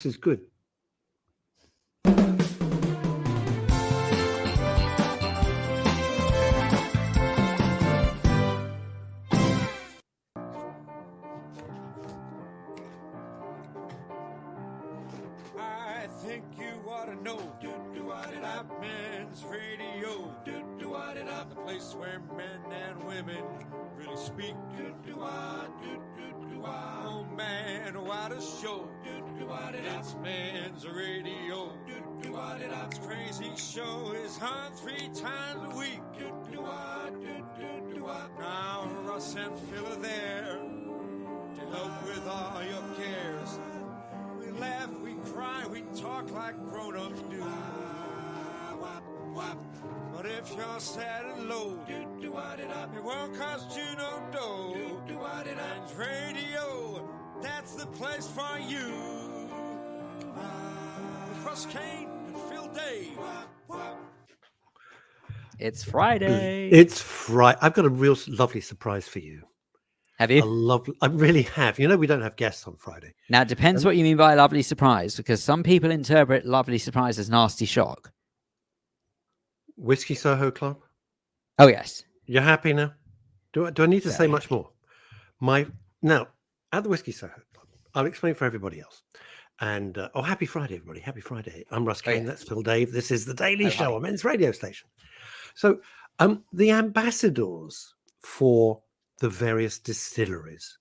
This is good. I think you ought to know. Men's radio. The place where men and women really speak. Oh man, what a show. It's men's radio. This crazy show is on 3 times a week. Now Russ and Phil are there to help with all your cares. We laugh, we cry, we talk like grown-ups do. But if you're sad and low, it won't cost you no dough. Men's radio, that's the place for you. With Russ Kane and Phil Dave. It's Friday. It's Friday. I've got a real lovely surprise for you. Have you? I really have. You know, we don't have guests on Friday. Now, it depends what you mean by a lovely surprise, because some people interpret lovely surprise as nasty shock. Whiskey Soho Club? Oh, yes. You're happy now? Do I need to say much more? Now, at the Whiskey Soho Club, I'll explain for everybody else. And, happy Friday, everybody. Happy Friday. I'm Russ Kane. That's Phil Dave. This is The Daily Show on Men's Radio Station. So, the ambassadors for the various distilleries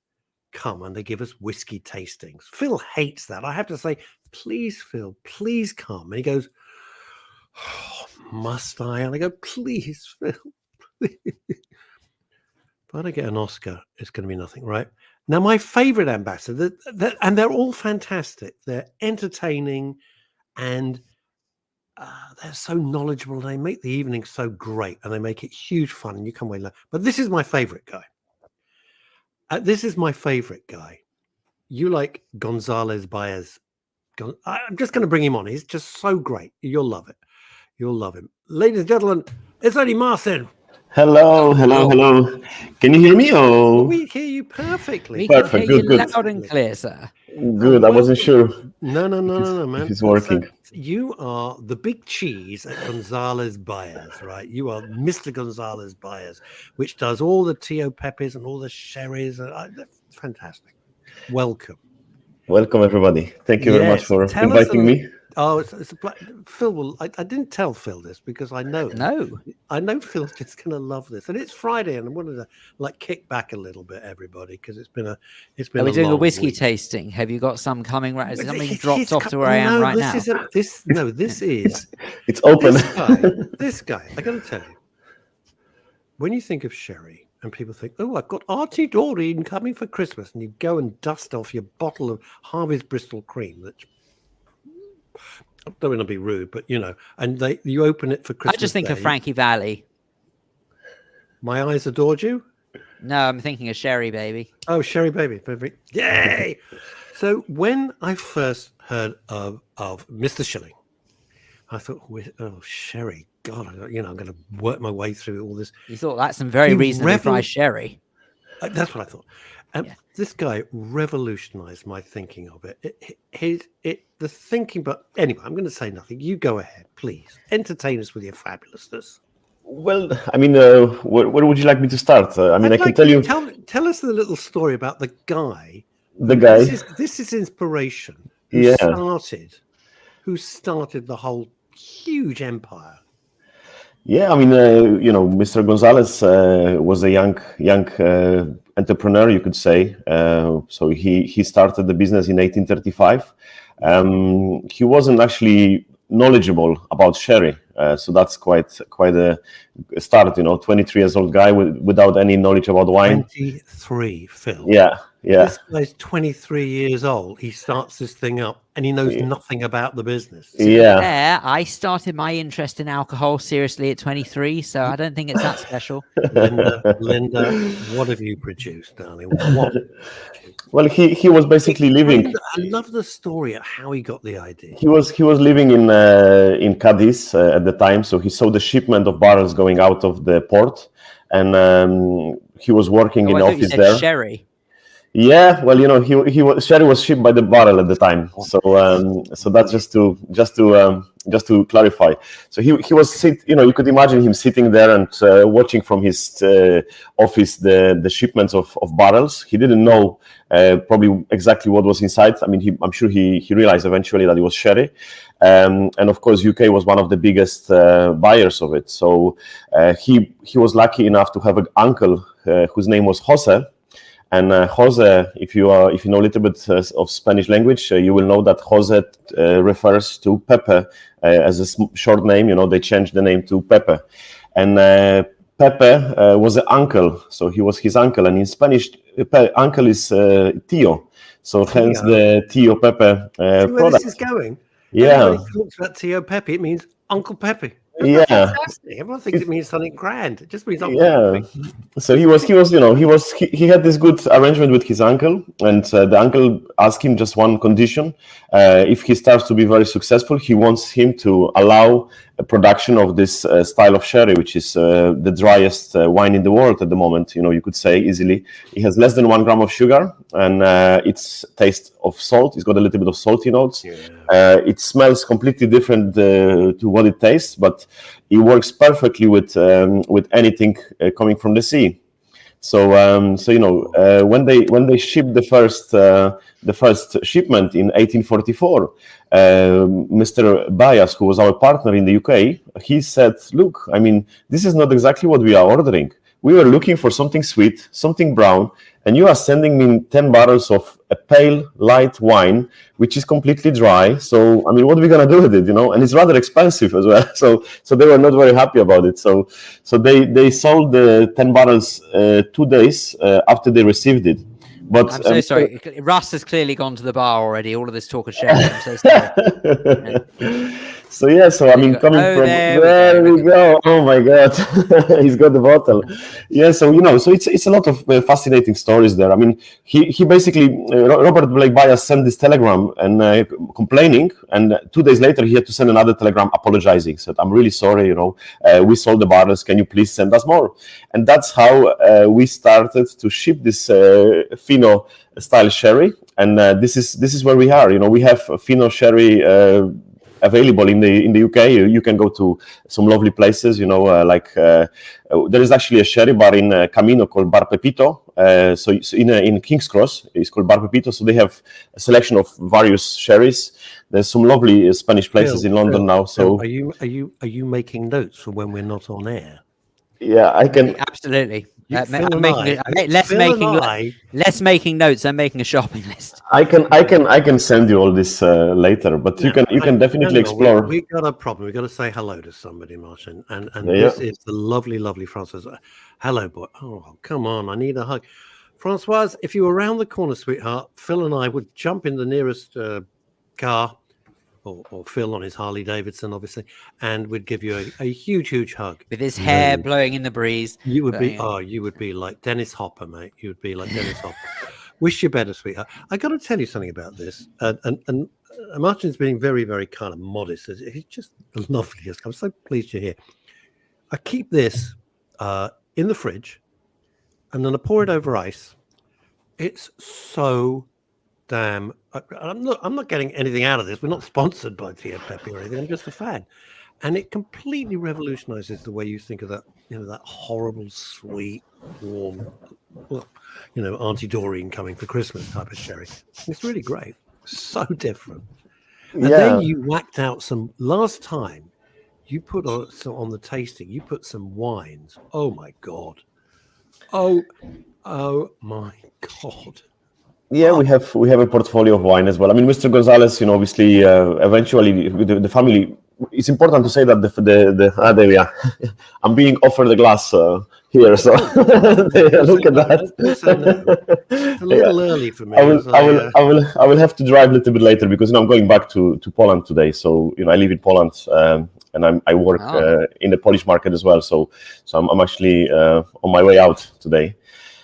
come and they give us whiskey tastings. Phil hates that. I have to say, please, Phil, please come. And he goes, oh, must I? And I go, please, Phil, please. If I don't get an Oscar, it's going to be nothing, right? Now, my favorite ambassador, and they're all fantastic. They're entertaining and they're so knowledgeable. They make the evening so great and they make it huge fun and you come away. But this is my favorite guy. You like Gonzalez Baez. I'm just going to bring him on. He's just so great. You'll love it. You'll love him. Ladies and gentlemen, it's Eddie Martin. Hello. Can you hear me? Or We hear you perfectly. We Perfect. can hear you Good. loud and clear, sir. good. I wasn't sure No, man. if it's working. So you are the big cheese at Gonzalez Baez, right? You are Mr. Gonzalez Baez, which does all the Tio Pepes and all the sherries. Fantastic. Welcome. Welcome, everybody. Thank you very much for Tell us inviting me. Oh, it's Phil will. I didn't tell Phil this because I know. No. I know Phil's just going to love this, and it's Friday, and I wanted to kick back a little bit, everybody, because it's been Are we doing a long whiskey week. tasting? Have you got some coming? Right? Is something He's dropped off to where I am no, right this now? Isn't, this is It's open. This guy. I got to tell you, when you think of sherry, and people think, "Oh, I've got Artie Doreen coming for Christmas," and you go and dust off your bottle of Harvey's Bristol Cream. That I don't want to be rude, but you know, and you open it for Christmas. I just think of Day. Frankie Valli. My eyes adored you. No, I'm thinking of Sherry, baby. Oh, Sherry Baby. Perfect. Yay! So when I first heard of Mr. Schilling, I thought, oh, Sherry, God, I'm going to work my way through all this. You thought that's some very reasonably priced sherry. That's what I thought. And this guy revolutionized my thinking of it. The thinking, but anyway, I'm going to say nothing. You go ahead, please. Entertain us with your fabulousness. Well, I mean, where would you like me to start? I can tell you. Tell us the little story about the guy. The guy. This is inspiration. Who started the whole huge empire. Yeah, I mean, Mr. Gonzalez was a young entrepreneur, you could say. So he started the business in 1835. He wasn't actually knowledgeable about sherry, so that's quite a start. 23 years old guy without any knowledge about wine. 23, Phil. Yeah. This guy's 23 years old. He starts this thing up, and he knows nothing about the business. Yeah, I started my interest in alcohol seriously at 23, so I don't think it's that special. Linda, what have you produced, darling? What? Well, he was basically living. I love the story of how he got the idea. He was living in Cadiz at the time, so he saw the shipment of barrels going out of the port, and he was working in I thought office you said there. Sherry. Yeah, well, sherry was shipped by the barrel at the time, so that's just to clarify. So he was you could imagine him sitting there and watching from his office the shipments of barrels. He didn't know probably exactly what was inside. I mean, I'm sure he realized eventually that it was sherry, and of course UK was one of the biggest buyers of it. So he was lucky enough to have an uncle whose name was Jose. And Jose, if you know a little bit of Spanish language, you will know that Jose refers to Pepe as a short name. They changed the name to Pepe, and Pepe was an uncle, so he was his uncle, and in Spanish, uncle is tío, so hence the Tío Pepe See where product. this is going? Yeah. Everybody talks about Tío Pepe. It means Uncle Pepe. Yeah. Fantastic. Everyone thinks it means something grand. It just means Uncle Pepe. So he had this good arrangement with his uncle, and the uncle asked him just one condition: if he starts to be very successful, he wants him to allow a production of this style of sherry, which is the driest wine in the world at the moment. You could say easily it has less than 1 gram of sugar, and its taste of salt. It's got a little bit of salty notes. Yeah. It smells completely different to what it tastes, but it works perfectly with anything coming from the sea. So when they shipped the first shipment in 1844, Mr. Bias, who was our partner in the UK, he said, "Look, I mean, this is not exactly what we are ordering. We were looking for something sweet, something brown, and you are sending me 10 barrels of a pale, light wine, which is completely dry. So, I mean, what are we going to do with it, And it's rather expensive as well. So they were not very happy about it. So they sold the 10 barrels 2 days after they received it. But I'm so sorry. Russ has clearly gone to the bar already. All of this talk of sherry. I'm so sorry. So I mean, coming from there we go. Oh my God, he's got the bottle. Yeah, so so it's a lot of fascinating stories there. I mean, he basically Robert Blake Bias sent this telegram and complaining, and 2 days later he had to send another telegram apologizing. Said, "I'm really sorry. We sold the barrels. Can you please send us more?" And that's how we started to ship this Fino style sherry, and this is where we are. We have Fino sherry available in the UK. You can go to some lovely places, there is actually a sherry bar in Camino called Bar Pepito. So in King's Cross, it's called Bar Pepito. So they have a selection of various sherries. There's some lovely Spanish places in London now. So are you making notes for when we're not on air? Yeah, I can absolutely. Less making notes. I'm making a shopping list. I can send you all this later, but you can definitely explore. We got a problem. We got to say hello to somebody, Martin, and this is the lovely Francoise. Hello, boy. Oh, come on, I need a hug, Francoise. If you were around the corner, sweetheart, Phil and I would jump in the nearest car. Or Phil on his Harley Davidson, obviously, and we'd give you a huge hug with his hair blowing in the breeze. You would be like Dennis Hopper, mate. You would be like Dennis Hopper. Wish you better, sweetheart. I got to tell you something about this, and Martin's being very, very kind of modest. He's just the loveliest. I'm so pleased you're here. I keep this in the fridge, and then I pour it over ice. It's so damn, I'm not getting anything out of this. We're not sponsored by Tío Pepe or anything. I'm just a fan, and it completely revolutionizes the way you think of that. That horrible, sweet, warm, Auntie Doreen coming for Christmas type of sherry. It's really great. So different. And then you whacked out some. Last time, you put on the tasting. You put some wines. Oh my God. Oh my God. Yeah, we have a portfolio of wine as well. I mean, Mr. Gonzalez, obviously, eventually the family. It's important to say that there we are. I'm being offered a glass here, so look at that. It's a little early for me. I will have to drive a little bit later because I'm going back to Poland today. So I live in Poland and I work in the Polish market as well. So I'm actually on my way out today.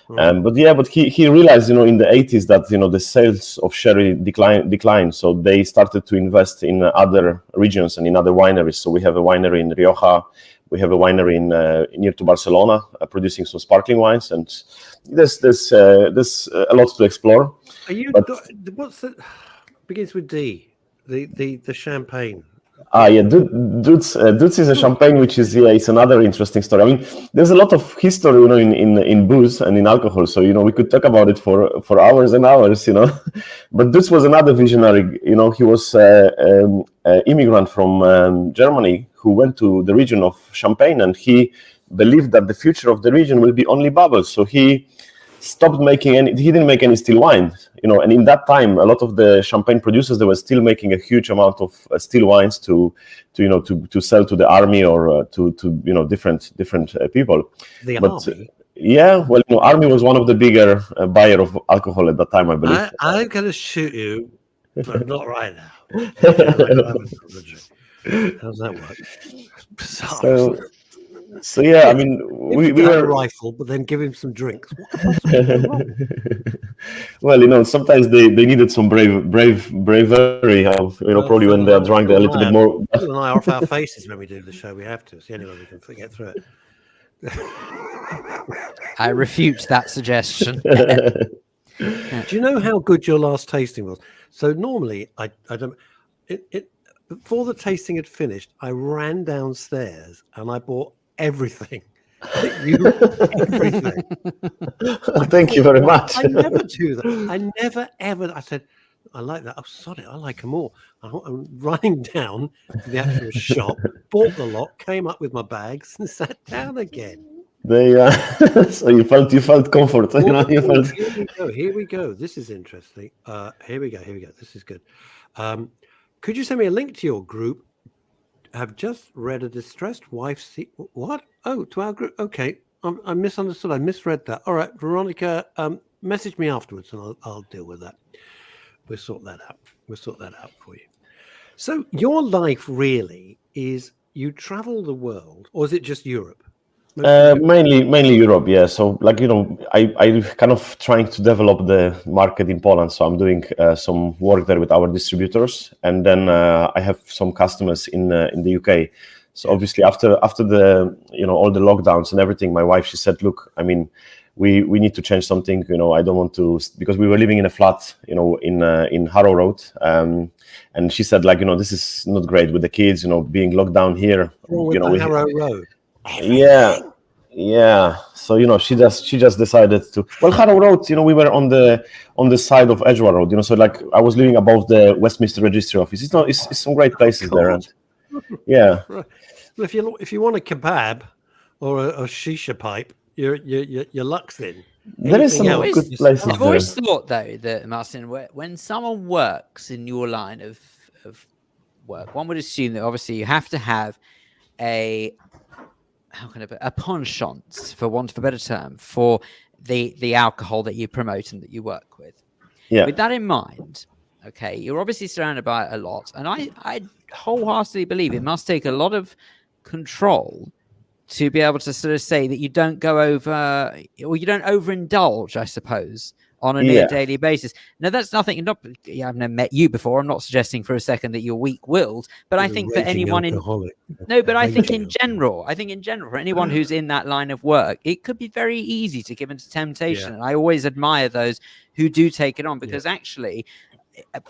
But he realized, in the 80s that, the sales of sherry declined. So they started to invest in other regions and in other wineries. So we have a winery in Rioja, We have a winery in near to Barcelona, producing some sparkling wines, and there's a lot to explore. Are you? But- What's the begins with D? The champagne. Yeah, Dutz is a champagne, which is it's another interesting story. I mean, there's a lot of history, in booze and in alcohol. So we could talk about it for hours and hours, But Dutz was another visionary. He was an immigrant from Germany who went to the region of Champagne, and he believed that the future of the region will be only bubbles. So he stopped making any. He didn't make any still wine, And in that time, a lot of the champagne producers, they were still making a huge amount of still wines to sell to the army or to different people. The But army. yeah, well, army was one of the bigger buyer of alcohol at that time, I believe. I'm going to shoot you, but not right now. How's that work? Bizarre. So yeah, I mean, we had a were rifle, but then give him some drinks. What the fuck's going wrong? well, sometimes they needed some bravery. Probably when they're drunk, they're a little bit more. Phil and I are off our faces when we do the show. We have to. It's the only way we can get through it. I refute that suggestion. Do you know how good your last tasting was? So normally, I don't. Before the tasting had finished, I ran downstairs and I bought everything. Everything. Thank you very much. I never do that. I never ever. I said, I like that. I'm sorry, I like them all. I'm running down to the actual shop, bought the lot, came up with my bags, and sat down again. So you felt comfort. Here we go. This is interesting. Here we go. This is good. Could you send me a link to your group? Have just read a distressed wife. What? Oh, to our group. Okay, I misunderstood. I misread that. All right, Veronica, message me afterwards, and I'll deal with that. We'll sort that out for you. So your life really is you travel the world, or is it just Europe? Mainly Europe, yeah. So I kind of trying to develop the market in Poland. So I'm doing some work there with our distributors, and then I have some customers in the UK. So obviously after the all the lockdowns and everything, my wife, she said, look, I mean, we need to change something. I don't want to, because we were living in a flat, in Harrow Road, and she said, this is not great with the kids, being locked down here. Harrow Road. Yeah. So she just decided to. Well, Harrow Road, we were on the side of Edgware Road. So I was living above the Westminster Registry Office. It's some great places there, and yeah. Right. Well, if you want a kebab or a shisha pipe, your luck's in. There is some good places. I've always thought though that, Martin, when someone works in your line of work, one would assume that obviously you have to have a penchant, for want of a better term, for the alcohol that you promote and that you work with. Yeah. With that in mind, okay, you're obviously surrounded by a lot, and I wholeheartedly believe it must take a lot of control to be able to sort of say that you don't go over, or you don't overindulge, I suppose, on a near daily basis. Now, that's nothing. I've never met you before. I'm not suggesting for a second that you're weak-willed, but I think for anyone I think in general, for anyone who's in that line of work, it could be very easy to give into temptation. Yeah. And I always admire those who do take it on, because actually,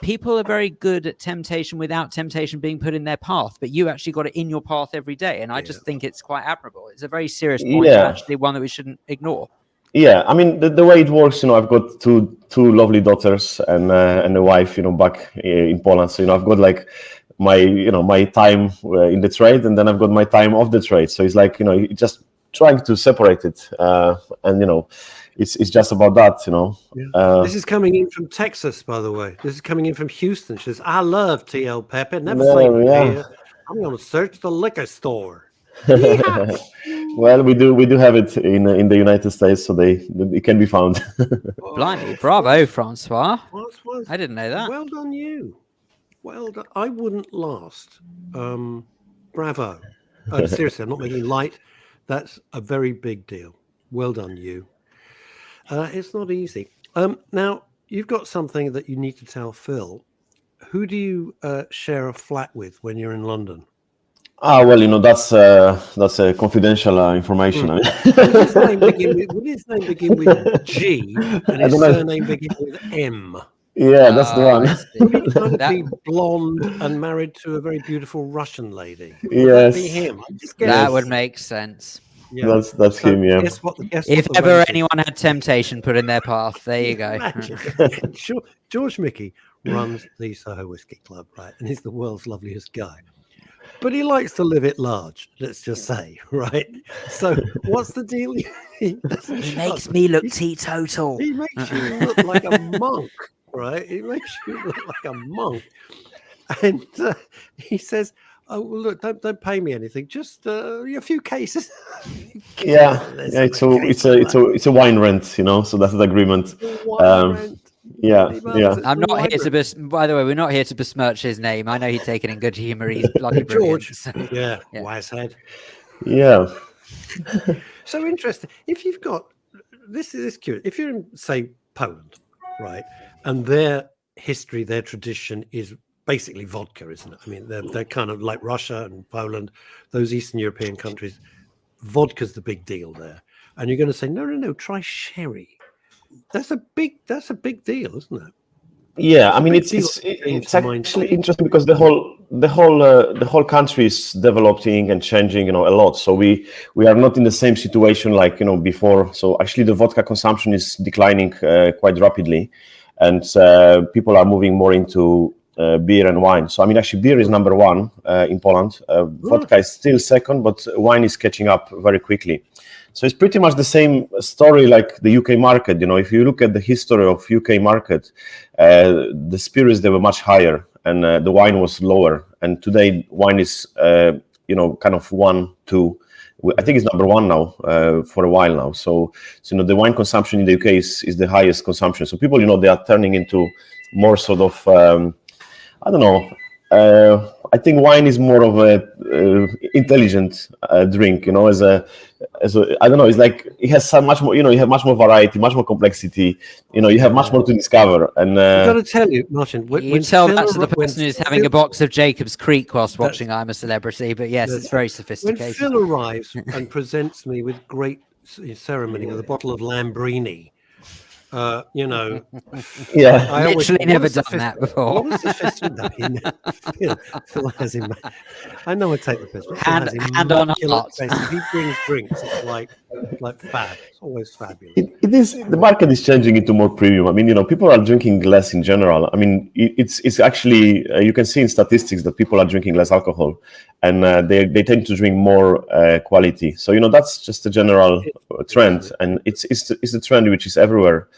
people are very good at temptation without temptation being put in their path, but you actually got it in your path every day, and I just think it's quite admirable. It's a very serious point, and actually one that we shouldn't ignore. Yeah, I mean the way it works, I've got two lovely daughters and a wife, back in Poland. So I've got like my time in the trade, and then I've got my time off the trade. So it's like just trying to separate it, and it's just about that, This is coming in from Texas, by the way. This is coming in from Houston. She says, "I love TL Pepper. Never seen beer. I'm going to search the liquor store." Yeah. Well, we do have it in the United States, so it can be found. Blimey, bravo, Francois! I didn't know that. Well done, you. Well done. I wouldn't last. Bravo. Seriously, I'm not making light. That's a very big deal. Well done, you. It's not easy. Now, you've got something that you need to tell Phil. Who do you share a flat with when you're in London? Well, that's confidential information. I mean, Would his name begin with G and I his don't know. surname begin with M? Yeah, that's the I one. see. Would he kind of That- be blonde and married to a very beautiful Russian lady? Would that be Yes, him? I'm just that guessing. would make sense. Yeah. that's So him. Yeah. guess what? Guess If what the ever rating- anyone had temptation put in their path, there you go. Imagine. George Mickey runs the Soho Whiskey Club, right? And he's the world's loveliest guy. But he likes to live it large, let's just say, right? So what's the deal? He Makes me look teetotal. He makes you look like a monk, right? He makes you look like a monk. And he says, "Oh, well, look, don't pay me anything. Just a few cases." Yeah. It's a wine rent, So that's the agreement. Rent. Yeah. Yeah. I'm not here to by the way, we're not here to besmirch his name. I know he'd take it in good humor. He's bloody brilliant. George. So, Yeah, Yeah. wise head. Yeah. So interesting. If you've got this is curious. If you're in, say, Poland, right, and their history, their tradition is basically vodka, isn't it? I mean, they're kind of like Russia and Poland, those Eastern European countries. Vodka's the big deal there, and you're going to say, no, try sherry. That's a big deal, isn't it? Yeah, I a mean big it's deal it's, to change it's the actually mindset. interesting because the whole country is developing and changing, a lot. So we are not in the same situation like before. So actually, the vodka consumption is declining quite rapidly, and people are moving more into beer and wine. So I mean, actually, beer is number one in Poland. Vodka is still second, but wine is catching up very quickly. So it's pretty much the same story like the UK market. If you look at the history of UK market, the spirits, they were much higher and the wine was lower. And today wine is, kind of 1, 2. I think it's number one now for a while now. So the wine consumption in the UK is the highest consumption. So people, they are turning into more sort of, I don't know. I think wine is more of a intelligent drink, as a I don't know. It's like it has so much more. You have much more variety, much more complexity. You have much more to discover. And I've got to tell you, Martin, you tell that to the person who's having a box of Jacob's Creek whilst watching I'm a Celebrity. But yes, it's very when sophisticated. Phil arrives and presents me with great ceremony with a bottle of Lambrini. Yeah, I always Literally think, never what does done that before. What does the festival mean? Phil has him. I know I take the piss, but Phil Hand- has hand on immaculate heart. taste. If he brings drinks, it's like fab. It's always fabulous. it is. The market is changing into more premium. I mean, people are drinking less in general. I mean, it's actually you can see in statistics that people are drinking less alcohol, and they tend to drink more quality. So that's just a general trend, and it's a trend which is everywhere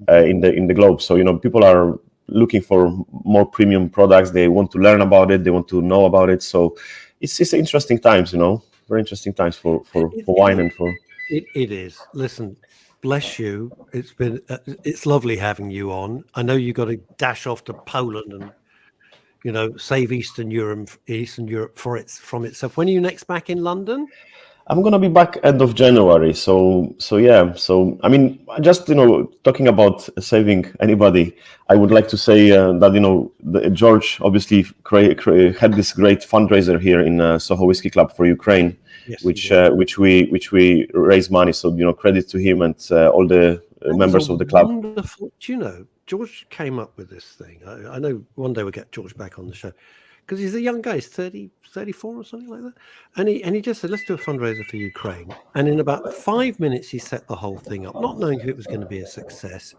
in the globe. So people are looking for more premium products. They want to learn about it. They want to know about it. So it's interesting times. Very interesting times for wine and for. It is. Listen, bless you. It's been it's lovely having you on. I know you got to dash off to Poland and save Eastern Europe from itself. When are you next back in London? I'm gonna be back end of January. So yeah. So I mean, just talking about saving anybody, I would like to say that George obviously had this great fundraiser here in Soho Whiskey Club for Ukraine, Yes, which we raise money. So credit to him and all the members of the club. Wonderful. Do you know, George came up with this thing. I know one day we'll get George back on the show because he's a young guy. He's 30, 34 or something like that. And he just said, let's do a fundraiser for Ukraine. And in about 5 minutes, he set the whole thing up, not knowing if it was going to be a success.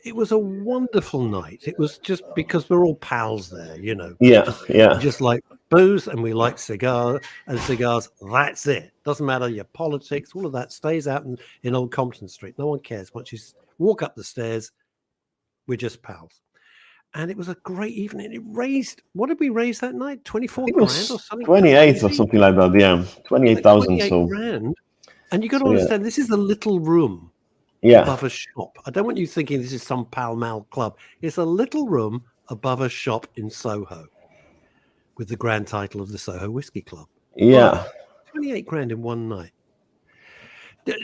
It was a wonderful night. It was just because we're all pals there, Yeah. just like booze and we like cigars. That's it. Doesn't matter your politics. All of that stays out in Old Compton Street. No one cares. Once you walk up the stairs, we're just pals. And it was a great evening. It raised, what did we raise that night? 24 It grand was or something? 28 or crazy? something like that. Yeah, 28,000. 28 So grand. And you got to So, yeah. understand, this is a little room yeah. above a shop. I don't want you thinking this is some Pall Mall club. It's a little room above a shop in Soho with the grand title of the Soho Whiskey Club. Yeah. 28 grand in one night.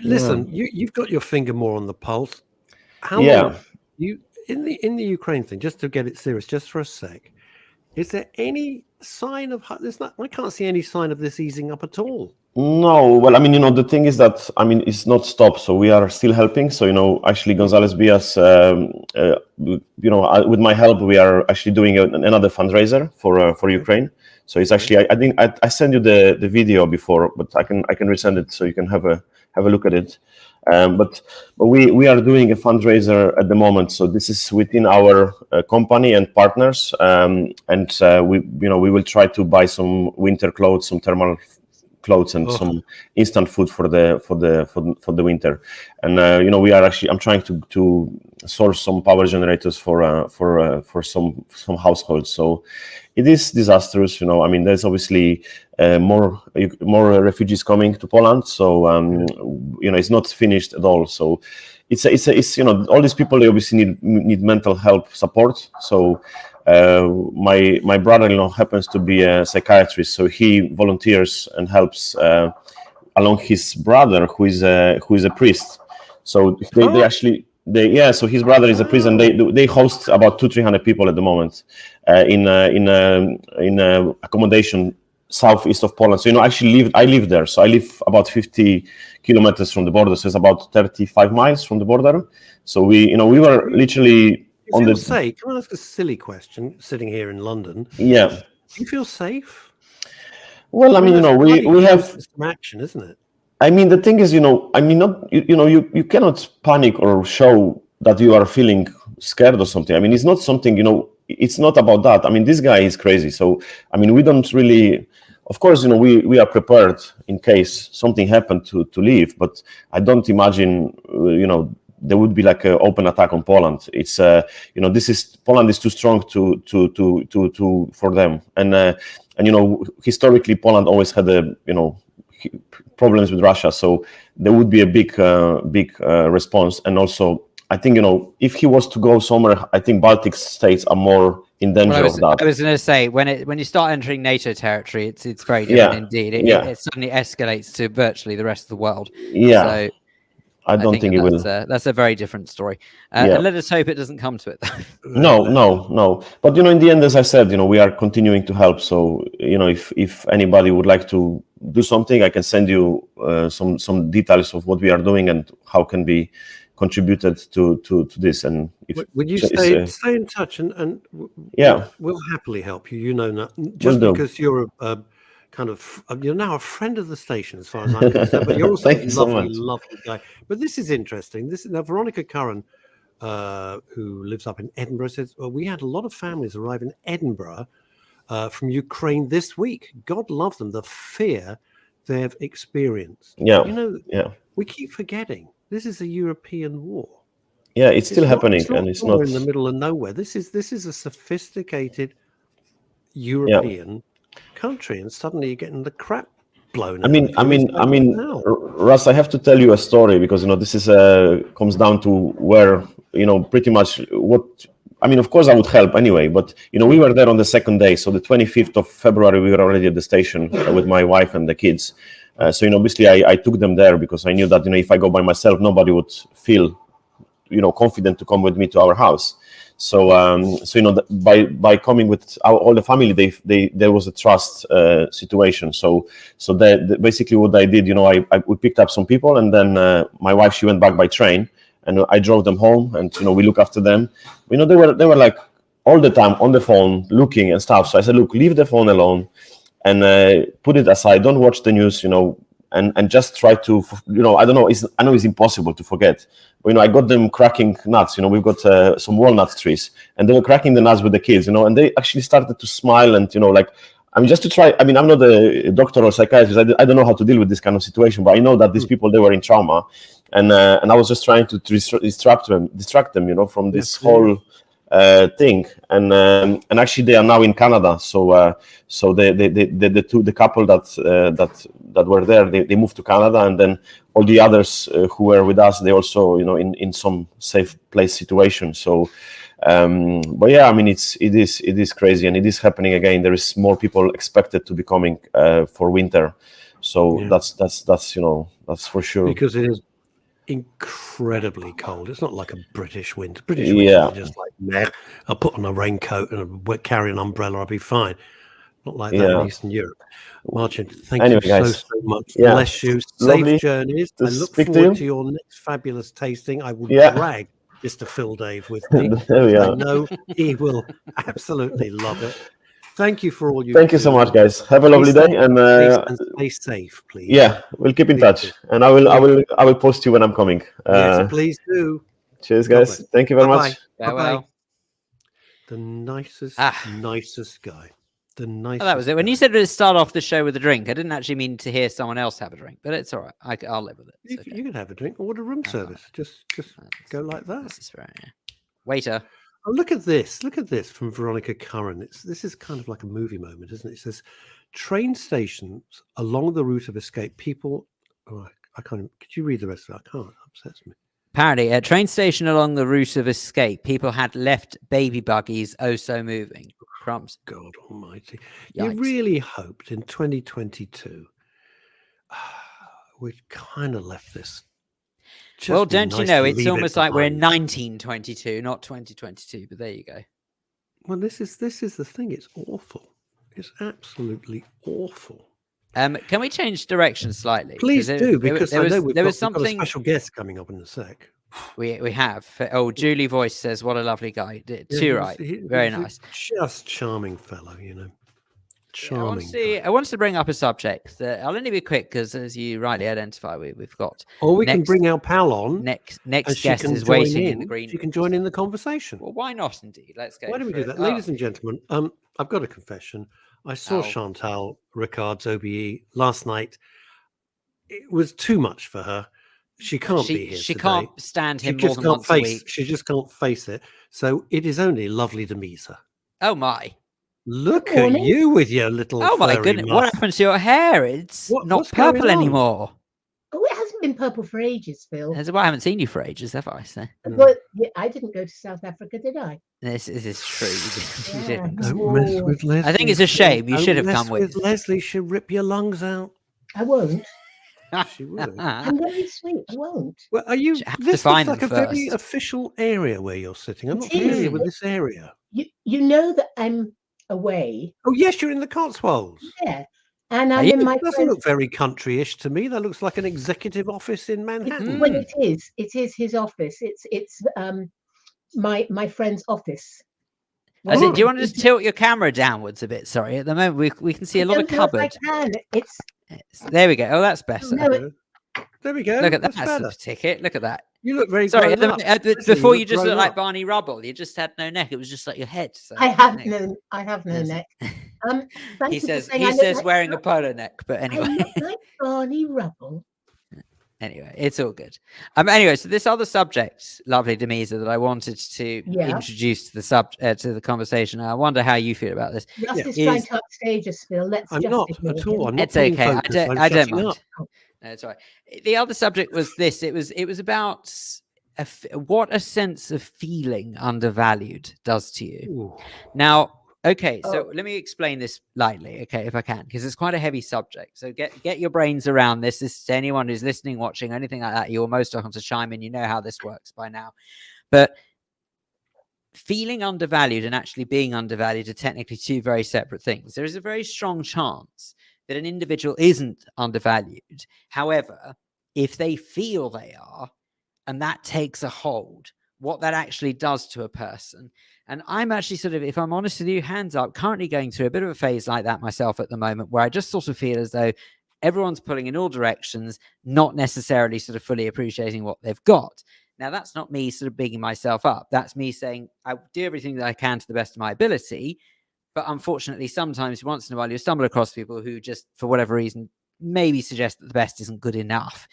Listen, you've got your finger more on the pulse. How long you in the Ukraine thing, just to get it serious, just for a sec, is there any sign of there's not. I can't see any sign of this easing up at all. No, well, I mean, the thing is that, I mean, it's not stopped, so we are still helping. So, actually, González Bias, with my help, we are actually doing another fundraiser for Ukraine. So it's actually, I think I sent you the video before, but I can resend it so you can have a look at it. But we are doing a fundraiser at the moment. So this is within our company and partners, and we will try to buy some winter clothes, some thermal clothes, and some instant food for the winter. And we are actually, I'm trying to source some power generators for some households. So it is disastrous. I mean, there's obviously more refugees coming to Poland. So it's not finished at all. So it's all these people, they obviously need mental health support. So my brother-in-law happens to be a psychiatrist, so he volunteers and helps along his brother, who is a priest. So they actually. So his brother is a priest, and they host about 200-300 people at the moment in accommodation southeast of Poland. So I live there. So I live about 50 kilometers from the border. So it's about 35 miles from the border. So we were literally on the. Can I ask a silly question? Sitting here in London, yeah, do you feel safe? Well, I mean, we have some action, isn't it? I mean, the thing is, I mean, not you cannot panic or show that you are feeling scared or something. I mean, it's not something, it's not about that. I mean, this guy is crazy. So, I mean, we don't really, of course, we are prepared in case something happened to leave, but I don't imagine, there would be like an open attack on Poland. It's, Poland is too strong for them. And historically, Poland always had problems with Russia, so there would be a big response. And also, I think if he was to go somewhere, I think Baltic states are more in danger of that. I was going to say when you start entering NATO territory, it's very different indeed. It suddenly escalates to virtually the rest of the world. Yeah. So I don't think it will. That's a very different story. And let us hope it doesn't come to it. No. But in the end, as I said, we are continuing to help. So if anybody would like to do something, I can send you some details of what we are doing and how can be contributed to this. And would you stay in touch and we'll happily help you. Just because you're a kind of, you're now a friend of the station as far as I'm concerned, but you're also a lovely guy. But this is interesting. Now Veronica Curran, who lives up in Edinburgh, says, well, we had a lot of families arrive in Edinburgh from Ukraine this week. God love them, the fear they've experienced. We keep forgetting this is a European war. Yeah, it's still happening, and it's not in the middle of nowhere. This is a sophisticated European country, and suddenly you're getting the crap blown out. I mean, Russ, I have to tell you a story because this is comes down to where pretty much what. I mean, of course, I would help anyway, but we were there on the second day, so the 25th of February, we were already at the station with my wife and the kids. So obviously, I took them there because I knew that if I go by myself, nobody would feel confident to come with me to our house. So by coming with all the family, there was a trust situation. So basically what I did, we picked up some people, and then my wife, she went back by train, and I drove them home, and we look after them. They were like all the time on the phone looking and stuff. So I said, look, leave the phone alone and put it aside. Don't watch the news, and just try to, I don't know. I know it's impossible to forget. But, I got them cracking nuts. We've got some walnut trees, and they were cracking the nuts with the kids. And they actually started to smile and just to try. I mean, I'm not a doctor or psychiatrist. I don't know how to deal with this kind of situation, but I know that these people, they were in trauma, and I was just trying to distract them, from this whole thing. And actually, they are now in Canada. So the couple that were there, they moved to Canada, and then all the others who were with us, they also in some safe place situation. So but yeah, I mean, it is crazy, and it is happening again. There is more people expected to be coming for winter. So that's for sure, because it is incredibly cold. It's not like a British winter. British winter is just like, I'll put on a raincoat and carry an umbrella, I'll be fine. Not like that Yeah. in Eastern Europe. Martin, thank Anyway, you so, guys. so much. Yeah. Bless you. Lovely Safe journeys. to I look speak to forward you. to your next fabulous tasting. I will Yeah. drag Mr. Phil Dave with me. There we I are. know he will absolutely love it. Thank you for all you Thank you do. so much, guys. Have a Stay lovely day, and stay safe, please. yeah, we'll keep in Please touch, do. and I will post you when I'm coming. Yes, please do. Cheers, God guys. bless. Thank you very Bye-bye. much. Bye-bye. The nicest guy. The nicest. Well, that was it. When guy. you said to start off the show with a drink, I didn't actually mean to hear someone else have a drink, but it's all right. I'll live with it. You, Okay. you can have a drink. Order room service. Just go like that. That's the spirit, yeah. Waiter. Oh, look at this. Look at this from Veronica Curran. This is kind of like a movie moment, isn't it? It says, train stations along the route of escape. People, I can't. Could you read the rest of it? I can't. It upsets me. Apparently, at a train station along the route of escape, people had left baby buggies so moving. Crumbs. God almighty. Yikes. You really hoped in 2022 we'd kind of left this. Well, Just be don't you nice know, to it's leave it almost like we're in behind. 1922, not 2022, but there you go. Well, this is the thing. It's awful. It's absolutely awful. Can we change direction slightly? Please do, because I know we've got a something special guest coming up in a sec. we have. Oh, Julie Voice says, "What a lovely guy." Yeah, Too right. Very he's a nice. just charming fellow, you know. Charming. I wanted to bring up a subject that I'll only be quick because, as you rightly identify, we've got. Or we can bring our pal on. Next and she guest can is join waiting in the green She room. can join in the conversation. Well, why not? Indeed, let's go. Why don't we for do it. that, Oh, ladies and gentlemen? I've got a confession. I saw Chantal Ricard's OBE last night. It was too much for her. She can't be here She today. can't stand him She more just than can't once a face. week. She just can't face it. So it is only lovely to meet her. Oh my! Look Good at morning. you with your little. Oh my furry goodness! What muff. happened to your hair? It's not what's going purple on? anymore. Oh, it hasn't been purple for ages, Phil. That's why I haven't seen you for ages, have I? So But I didn't go to South Africa, did I? this is true. You Yeah. didn't. Don't mess with Leslie. I think it's a shame. You Don't should have mess come with. Leslie. She'll rip your lungs out. I won't. She would. I'm very sweet. I won't. Well, are you? You have to This looks find like them a very first. official area where you're sitting. I'm It not familiar is. with this area. You know that I'm away. Oh yes, you're in the Cotswolds. Yeah. And Are I'm you? in my It doesn't friend's. look very country-ish to me. That looks like an executive office in Manhattan. Well, it is. It is his office. It's my friend's office. As Well, in, do you want to just tilt your camera downwards a bit? Sorry, at the moment we can see a lot of don't know if I cupboard. can. It's There we go. Oh, that's better. no, There we go. Look at that. That's That's better. the ticket. Look at that. You look very Sorry, grown up. Leslie, before you look just grown looked like up. Barney Rubble. You just had no neck. It was just like your head. So I have anyway. no Yes. neck. Thank He you for says saying I look says like wearing a polo neck, but I anyway. look like Barney Rubble. Anyway, it's all good. Anyway, so this other subject, lovely Demisa, that I wanted to introduce to the conversation. I wonder how you feel about this. Russ is Is- trying to upstage us, Phil. Let's I'm just not ignore at all. him. I'm not It's putting okay. focus. I'm I don't shutting mind. up. No, it's all right. The other subject was this. It was about what a sense of feeling undervalued does to you. Ooh. Now, okay, so Oh. let me explain this lightly, okay, if I can, because it's quite a heavy subject. So get your brains around this. This is to anyone who's listening, watching, anything like that. You're most welcome to chime in. You know how this works by now. But feeling undervalued and actually being undervalued are technically two very separate things. There is a very strong chance that an individual isn't undervalued. However, if they feel they are, and that takes a hold, what that actually does to a person. And I'm actually sort of, if I'm honest with you, hands up, currently going through a bit of a phase like that myself at the moment, where I just sort of feel as though everyone's pulling in all directions, not necessarily sort of fully appreciating what they've got. Now, that's not me sort of bigging myself up. That's me saying I do everything that I can to the best of my ability. But unfortunately, sometimes once in a while, you stumble across people who just, for whatever reason, maybe suggest that the best isn't good enough.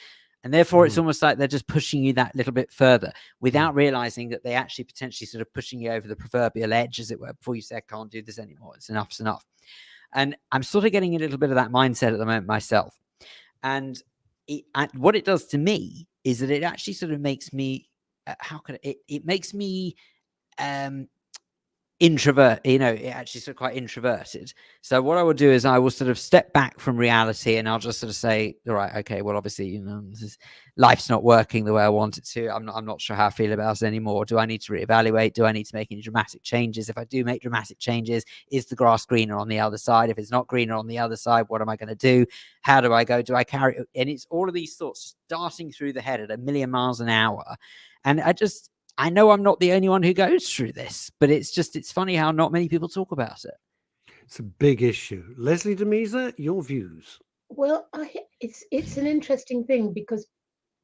And therefore, it's almost like they're just pushing you that little bit further without realizing that they actually potentially sort of pushing you over the proverbial edge, as it were, before you say, I can't do this anymore. It's enough. And I'm sort of getting a little bit of that mindset at the moment myself. And what it does to me is that it actually sort of makes me, it makes me introvert, actually sort of quite introverted. So what I will do is I will sort of step back from reality, and I'll just sort of say, all right, okay, well, obviously, life's not working the way I want it to. I'm not sure how I feel about it anymore. Do I need to reevaluate? Do I need to make any dramatic changes? If I do make dramatic changes, is the grass greener on the other side? If it's not greener on the other side, what am I going to do? How do I go? Do I carry it? And it's all of these thoughts darting through the head at 1,000,000 miles an hour. And I know I'm not the only one who goes through this, but it's funny how not many people talk about it. It's a big issue. Leslie Demesa, your views? Well, it's an interesting thing because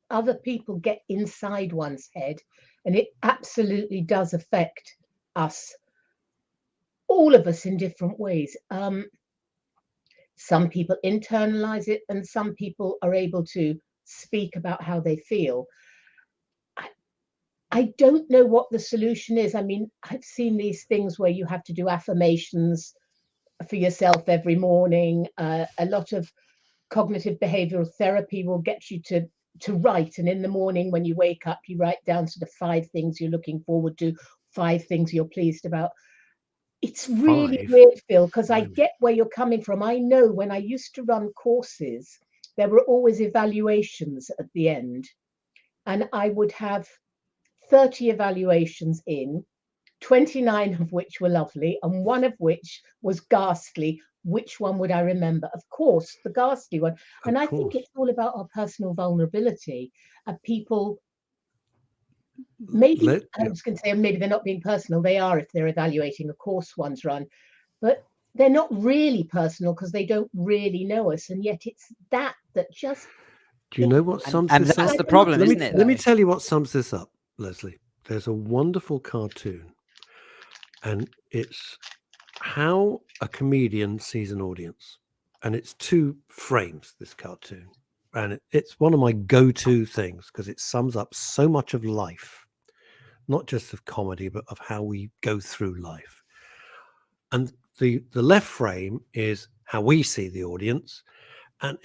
other people get inside one's head, and it absolutely does affect us, all of us, in different ways. Some people internalize it, and some people are able to speak about how they feel. I don't know what the solution is. I mean, I've seen these things where you have to do affirmations for yourself every morning. A lot of cognitive behavioral therapy will get you to write. And in the morning when you wake up, you write down sort of 5 things you're looking forward to, 5 things you're pleased about. It's really weird, Phil, because I get where you're coming from. I know when I used to run courses, there were always evaluations at the end. And I would have 30 evaluations in, 29 of which were lovely, and 1 of which was ghastly. Which one would I remember? Of course, the ghastly one. And I think it's all about our personal vulnerability. People, maybe, I was going to say, maybe they're not being personal. They are if they're evaluating a course one's run. But they're not really personal because they don't really know us. And yet it's that just... Do you know what sums and this that's up? the problem, isn't it? Let me tell you what sums this up, Leslie. There's a wonderful cartoon, and it's how a comedian sees an audience. And it's 2 frames, this cartoon. And it's one of my go-to things because it sums up so much of life, not just of comedy, but of how we go through life. And the left frame is how we see the audience. And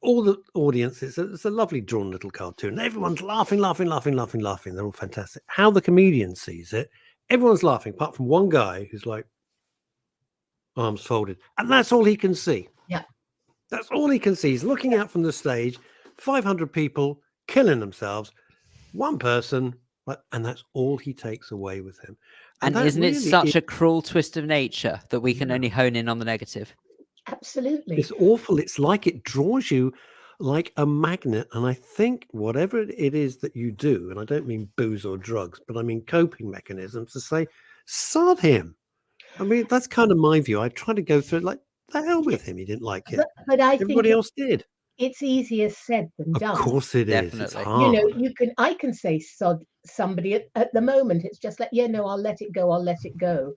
all the audience, it's a lovely drawn little cartoon. Everyone's laughing. They're all fantastic. How the comedian sees it, everyone's laughing, apart from one guy who's like, arms folded. And that's all he can see. Yeah. That's all he can see. He's looking out from the stage, 500 people killing themselves, one person, and that's all he takes away with him. And isn't it such a cruel twist of nature that we can only hone in on the negative? Absolutely. It's awful. It's like it draws you like a magnet. And I think whatever it is that you do, and I don't mean booze or drugs, but I mean coping mechanisms, to say, sod him. I mean, that's kind of my view. I try to go through it like, the hell with him. He didn't like it. But I Everybody think else did. It's easier said than done. Of course it is. It's Definitely. hard. I can say sod somebody at the moment. It's just like, I'll let it go.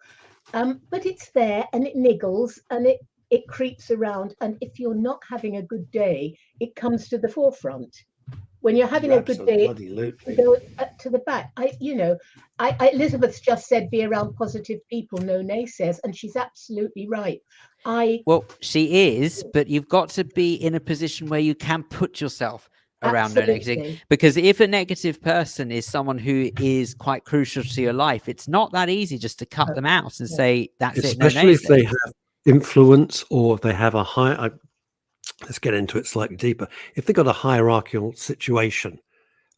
But it's there and it niggles and it creeps around. And if you're not having a good day, it comes to the forefront. When you're having a good day, it goes to the back. Elizabeth's just said, be around positive people, no naysayers, and she's absolutely right. Well, she is, but you've got to be in a position where you can put yourself around a negative, because if a negative person is someone who is quite crucial to your life, it's not that easy just to cut them out and say that's it. Especially if they have influence or if they have a high. Let's get into it slightly deeper. If they've got a hierarchical situation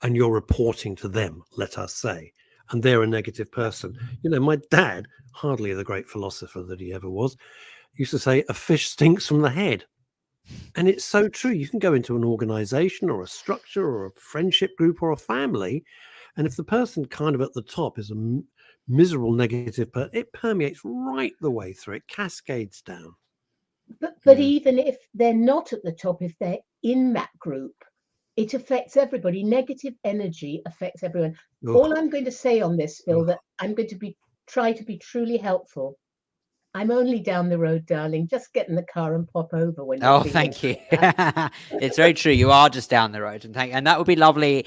and you're reporting to them, let us say, and they're a negative person. My dad, hardly the great philosopher that he ever was, used to say, a fish stinks from the head. And it's so true. You can go into an organization or a structure or a friendship group or a family, and if the person kind of at the top is a miserable negative person, it permeates right the way through. It cascades down. But even if they're not at the top, if they're in that group, it affects everybody. Negative energy affects everyone. All I'm going to say on this, Phil, that I'm going to try to be truly helpful. I'm only down the road, darling. Just get in the car and pop over when you're thank you. It's very true. You are just down the road, and that would be lovely.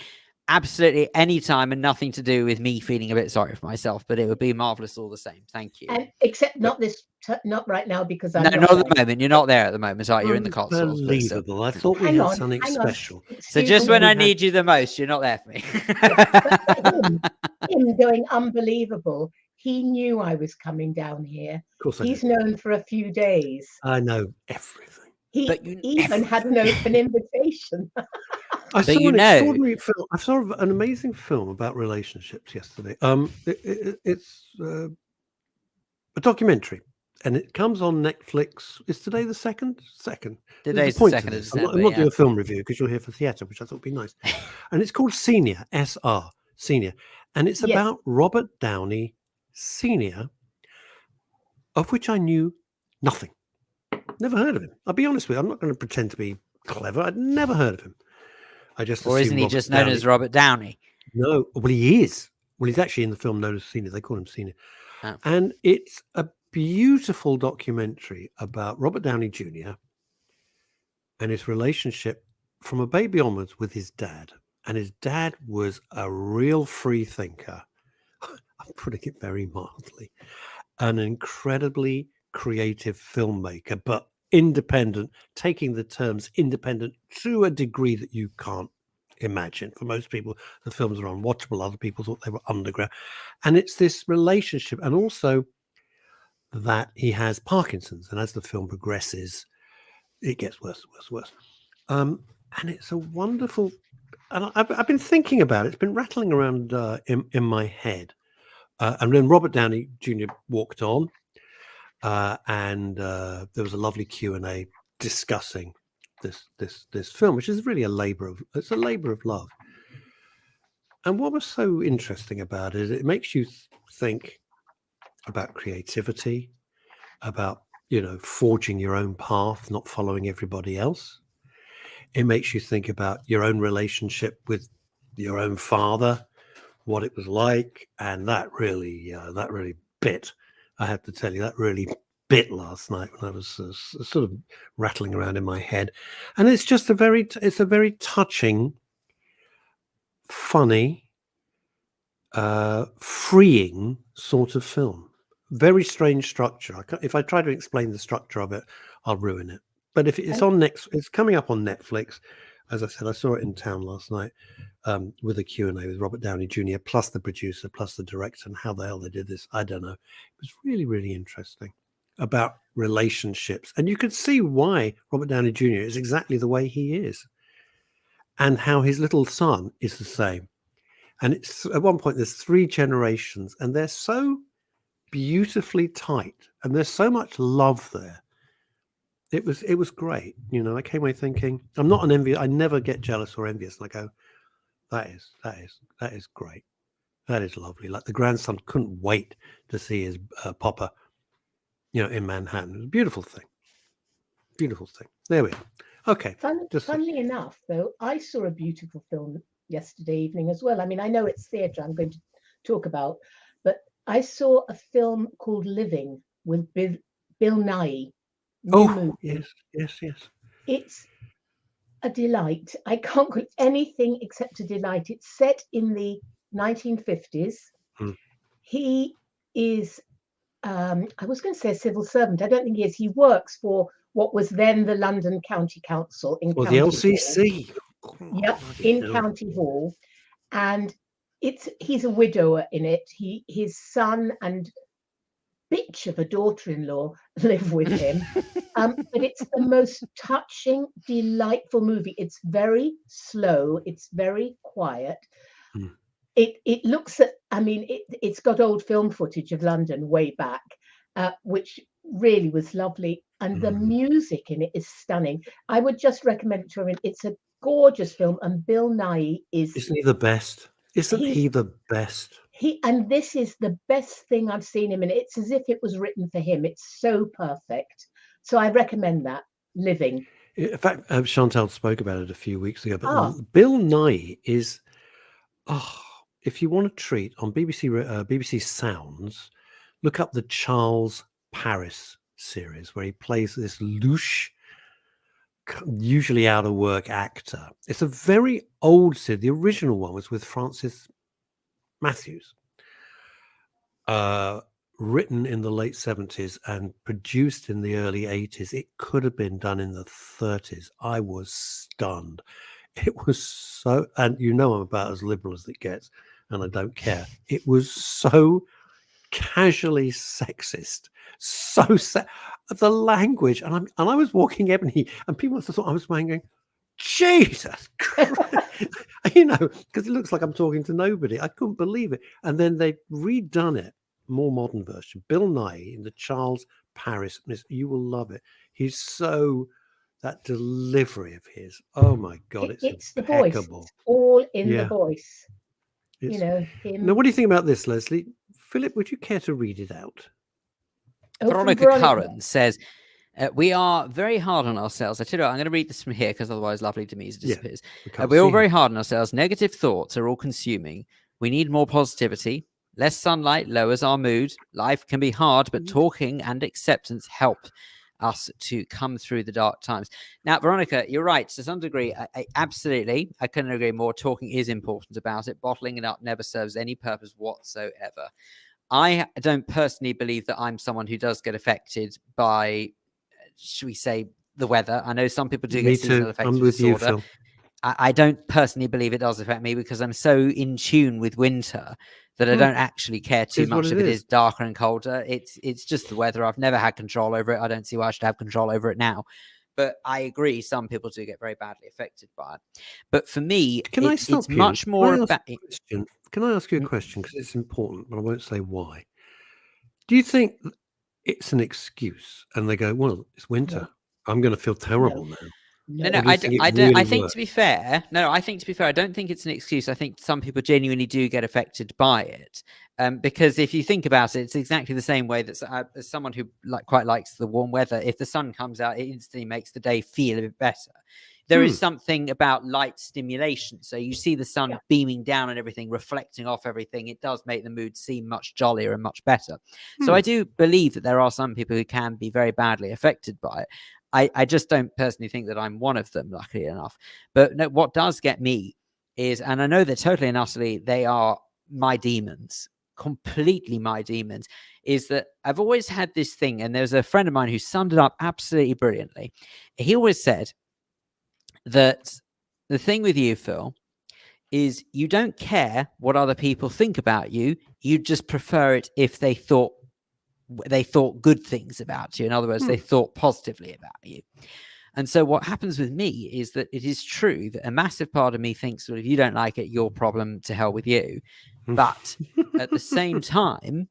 Absolutely anytime, and nothing to do with me feeling a bit sorry for myself, but it would be marvelous all the same. Thank you. And except not right now, because I'm not at the moment. You're not there at the moment. Sorry, you're in the Cotswolds. Unbelievable. I thought we had something special. So just when I need you the most, you're not there for me. him going unbelievable. he knew I was coming down here. Of course I He's do. known for a few days. I know everything. He But you- even had an open invitation. I But saw you an know- extraordinary film. I saw an amazing film about relationships yesterday. It's a documentary, and it comes on Netflix. Is today the second? Second. There's a Today's the point to 2nd of this. I'm December. not Yeah. doing a film review because you're here for theatre, which I thought would be nice. And it's called Senior, SR, Senior, and it's Yes. about Robert Downey Senior, of which I knew nothing. Never heard of him. I'll be honest with you. I'm not going to pretend to be clever. I'd never heard of him. I just Or assumed isn't he Robert just known Downey- as Robert Downey? No, well, he is. Well, he's actually in the film known as Senior. They call him Senior. Oh. And it's a beautiful documentary about Robert Downey Jr. and his relationship from a baby onwards with his dad. And his dad was a real free thinker. I'm putting it very mildly. An incredibly creative filmmaker, but independent, taking the terms independent to a degree that you can't imagine. For most people, the films are unwatchable. Other people thought they were underground. And it's this relationship, and also that he has Parkinson's. And as the film progresses, it gets worse, worse, worse. And it's a wonderful, and I've been thinking about it. It's been rattling around in my head. And then Robert Downey Jr. walked on, and there was a lovely Q&A discussing this film, which is really a labor of love. And what was so interesting about it is it makes you think about creativity, about forging your own path, not following everybody else. It makes you think about your own relationship with your own father, what it was like, and that really bit. I have to tell you, that really bit last night when I was sort of rattling around in my head. And it's just a very touching, funny, freeing sort of film. Very strange structure. If I try to explain the structure of it, I'll ruin it. But if it's it's coming up on Netflix. As I said, I saw it in town last night with a Q&A with Robert Downey Jr. plus the producer plus the director, and how the hell they did this, I don't know. It was really, really interesting about relationships, and you could see why Robert Downey Jr. is exactly the way he is, and how his little son is the same. And it's at one point there's 3 generations, and they're so beautifully tight, and there's so much love there. It was great. I came away thinking, I'm not an envious. I never get jealous or envious. And I go, that is great. That is lovely. Like the grandson couldn't wait to see his papa, in Manhattan. It was a beautiful thing. Beautiful thing. There we are. Okay. Funnily enough, though, I saw a beautiful film yesterday evening as well. I mean, I know it's theatre I'm going to talk about, but I saw a film called Living with Bill Nighy. Oh, yes. It's a delight. I can't call it anything except a delight. It's set in the 1950s. He is, I was going to say a civil servant. I don't think he is. He works for what was then the London County Council in the County LCC. Hall. Yep, in County Hall. And he's a widower in it. His son and bitch of a daughter-in-law live with him. But it's the most touching, delightful movie. It's very slow. It's very quiet. It looks at, it's got old film footage of London way back, which really was lovely. And the music in it is stunning. I would just recommend it to everyone. It's a gorgeous film. And Bill Nighy Isn't he the best? Isn't he the best? And this is the best thing I've seen him in. It's as if it was written for him. It's so perfect. So I recommend that, Living. In fact, Chantal spoke about it a few weeks ago, but Bill Nighy is, if you want a treat on BBC Sounds, look up the Charles Paris series where he plays this louche, usually out of work actor. It's a very old series. The original one was with Francis Matthews, written in the late 70s and produced in the early 80s. It could have been done in the 30s. I was stunned. It was so, and I'm about as liberal as it gets, and I don't care. It was so casually sexist. The language, and I was walking Ebony, and people must have thought I was going, Jesus Christ, because it looks like I'm talking to nobody. I couldn't believe it. And then they've redone it, more modern version. Bill Nighy in the Charles Paris, you will love it. He's so, that delivery of his, oh my God, it's the impeccable. voice. It's all in the voice. Him. Now, what do you think about this, Leslie? Philip, would you care to read it out? Veronica Curran says, we are very hard on ourselves. I tell you what, I'm going to read this from here because otherwise Lovely Demise disappears. We're all very hard on ourselves. Negative thoughts are all consuming. We need more positivity. Less sunlight lowers our mood. Life can be hard, but talking and acceptance help us to come through the dark times. Now, Veronica, you're right. To some degree, I absolutely, I couldn't agree more. Talking is important about it. Bottling it up never serves any purpose whatsoever. I don't personally believe that I'm someone who does get affected by, should we say, the weather. I know some people do get seasonal affective disorder. I don't personally believe it does affect me because I'm so in tune with winter that I don't actually care too much if it is darker and colder. It's just the weather. I've never had control over it. I don't see why I should have control over it now. But I agree, some people do get very badly affected by it. But for me, it's much more about... Can I ask you a question? Because it's important, but I won't say why. Do you think it's an excuse? And they go, well, it's winter. I'm going to feel terrible now. No, I think to be fair, I don't think it's an excuse. I think some people genuinely do get affected by it. Because if you think about it, it's exactly the same way that as someone who quite likes the warm weather, if the sun comes out, it instantly makes the day feel a bit better. There is something about light stimulation. So you see the sun beaming down and everything, reflecting off everything. It does make the mood seem much jollier and much better. So I do believe that there are some people who can be very badly affected by it. I just don't personally think that I'm one of them, luckily enough. But no, what does get me is, and I know that totally and utterly they are my demons, completely my demons, is that I've always had this thing, and there's a friend of mine who summed it up absolutely brilliantly. He always said that the thing with you, Phil, is you don't care what other people think about you. You just prefer it if they thought good things about you. In other words, they thought positively about you. And so what happens with me is that it is true that a massive part of me thinks, well, if you don't like it, your problem, to hell with you. But at the same time,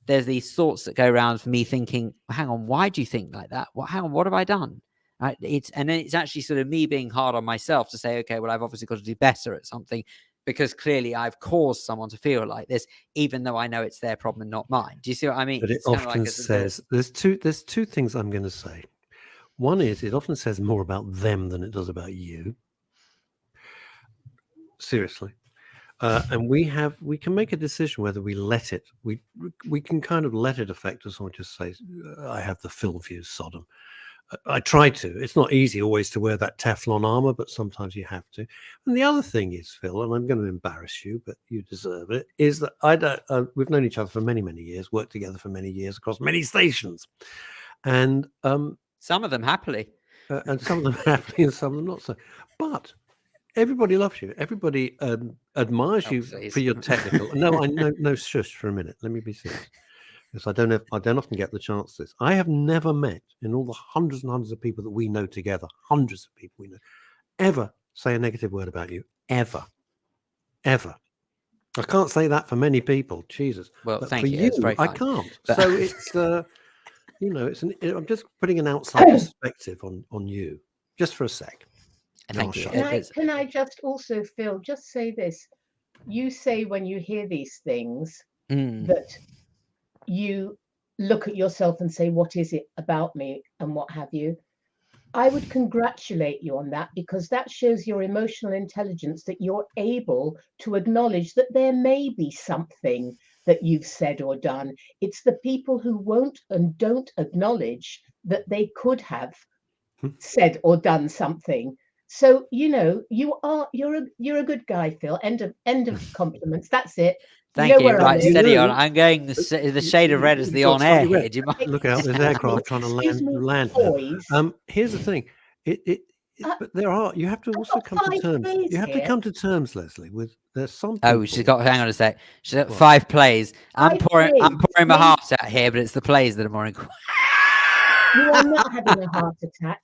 there's these thoughts that go around for me thinking, hang on, why do you think like that? Hang on, what have I done? And then it's actually sort of me being hard on myself to say, okay, well, I've obviously got to do better at something, because clearly I've caused someone to feel like this, even though I know it's their problem and not mine. Do you see what I mean? But it often says, there's two things I'm going to say. One is, it often says more about them than it does about you. Seriously. And we can make a decision whether we let it. We can kind of let it affect us, or just say, I have the Phil view, Sodom. I try to. It's not easy always to wear that Teflon armor, but sometimes you have to. And the other thing is, Phil, and I'm going to embarrass you, but you deserve it, is that we've known each other for many, many years, worked together for many years across many stations. And some of them happily. And some of them happily and some of them not so. But everybody loves you. Everybody admires you for your technical. No, shush for a minute. Let me be serious. Because I don't often get the chance to this. I have never met, in all the hundreds and hundreds of people that we know together, hundreds of people we know, ever say a negative word about you. Ever. I can't say that for many people. Jesus. Well, but thank for you. I can't. So it's, I'm just putting an outside perspective on you, just for a sec. Thank you. Can I just also, Phil, just say this? You say when you hear these things that you look at yourself and say, what is it about me and what have you? I would congratulate you on that, because that shows your emotional intelligence, that you're able to acknowledge that there may be something that you've said or done. It's the people who won't and don't acknowledge that they could have said or done something. So, you're a good guy, Phil. End of compliments. That's it. Thank you. Right, steady on. I'm going the shade of red as the on-air here. Do you mind? Look out, there's aircraft trying to land. Here's the thing. but there are. You have to also got come to 5 terms. plays You have to here. come to terms, Leslie. With there's some. Oh, she's people- got. Hang on a sec. She's got What? 5 plays. I'm 5 pouring my plays. heart out here, but it's the plays that are more important. You are not having a heart attack.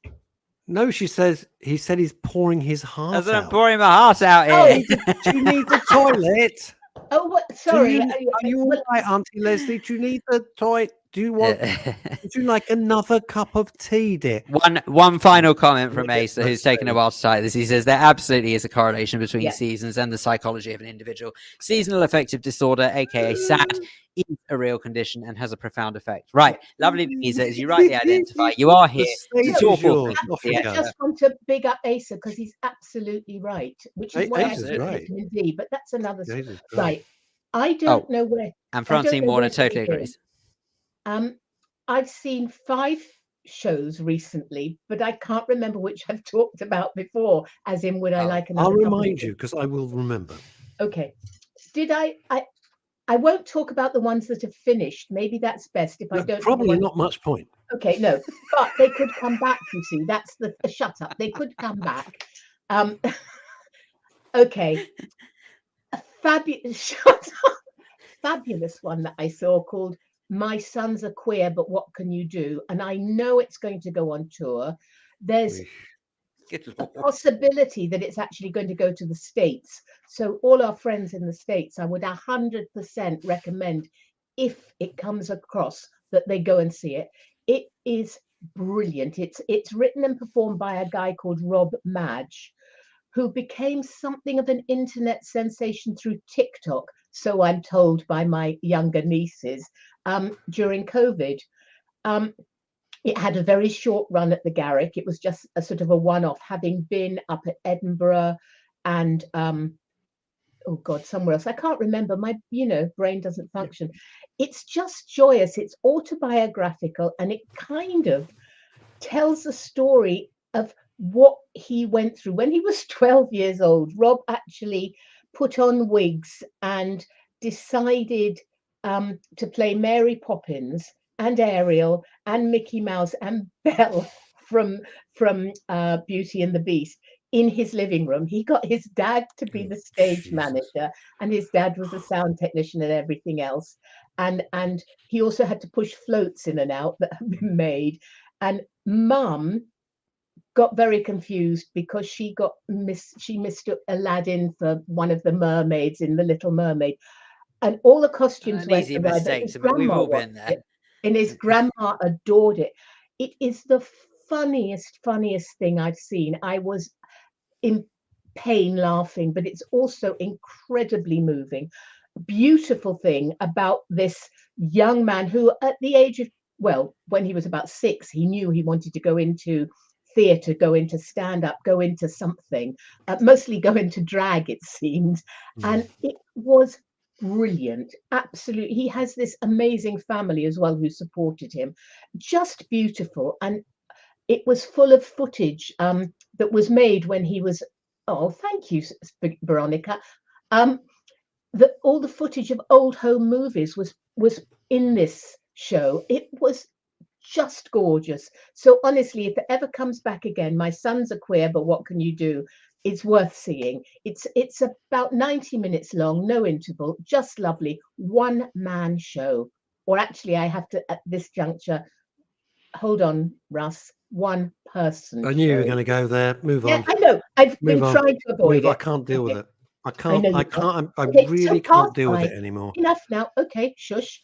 No, she says. He said he's pouring his heart As I'm out. pouring my heart out Oh, here. Do you need the toilet? Oh, what? Sorry. Are you all right, Auntie Leslie? Do you need the toilet? Do you want? Would you like another cup of tea, dear? One final comment from Yeah, Asa, who's let's taken say. a while to cite this. He says there absolutely is a correlation between Yeah. seasons and the psychology of an individual. Seasonal affective disorder, aka SAD, is a real condition and has a profound effect. Right, lovely, Louisa, as you rightly identify, you are here The to stage talk is yours. all Off things you I go. just want to big up Asa because he's absolutely right, which is why I Asa's took right. vitamin D. But that's another story. Jesus Christ. Right. I don't know where. And I don't Francine know Warner where to totally begin. agrees. I've seen 5 shows recently, but I can't remember which I've talked about before. As in, would I Oh, like another? I'll couple remind of you because I will remember. Okay. Did I won't talk about the ones that have finished. Maybe that's best if I don't. Probably not much point. Okay, no, but they could come back. You see, that's the shut up. They could come back. Okay, a fabulous shut up. Fabulous one that I saw called "My Sons Are Queer, But What Can You Do?" And I know it's going to go on tour. There's Good a Lord. possibility that it's actually going to go to the States. So all our friends in the States, I would 100% recommend, if it comes across, that they go and see it. It is brilliant. It's written and performed by a guy called Rob Madge, who became something of an internet sensation through TikTok, so I'm told by my younger nieces, during COVID. It had a very short run at the Garrick. It was just a sort of a one-off, having been up at Edinburgh and oh God, somewhere else. I can't remember. My, brain doesn't function. It's just joyous. It's autobiographical, and it kind of tells the story of what he went through when he was 12 years old. Rob actually put on wigs and decided to play Mary Poppins and Ariel and Mickey Mouse and Belle from Beauty and the Beast in his living room. He got his dad to be the stage Jesus. manager, and his dad was a sound technician and everything else. And he also had to push floats in and out that had been made. And Mum got very confused because she mistook Aladdin for one of the mermaids in The Little Mermaid, and all the costumes An went easy awry, but mistake his to make. We've grandma all been watched there. it, and his grandma adored it. It is the funniest thing I've seen. I was in pain laughing, but it's also incredibly moving. Beautiful thing about this young man who, at the age of, well, when he was about 6, he knew he wanted to go into theatre, go into stand-up, go into something, mostly go into drag, it seemed. And it was brilliant. Absolutely. He has this amazing family as well who supported him. Just beautiful. And it was full of footage that was made when he was, oh, thank you, Veronica. All the footage of old home movies was in this show. It was just gorgeous. So honestly, if it ever comes back again, My Sons Are Queer, But What Can You Do? It's worth seeing. It's about 90 minutes long, no interval, just lovely. One-man show. Or actually, I have to, at this juncture, hold on, Russ, one person. I knew you were show. going to go there. Move Yeah, on. I know. I've Move been on. trying to avoid I it. can't deal with Okay. it. I I can't. know you I can't. can't. I Okay, really so can't deal with fine. it anymore. Enough now. Okay, shush.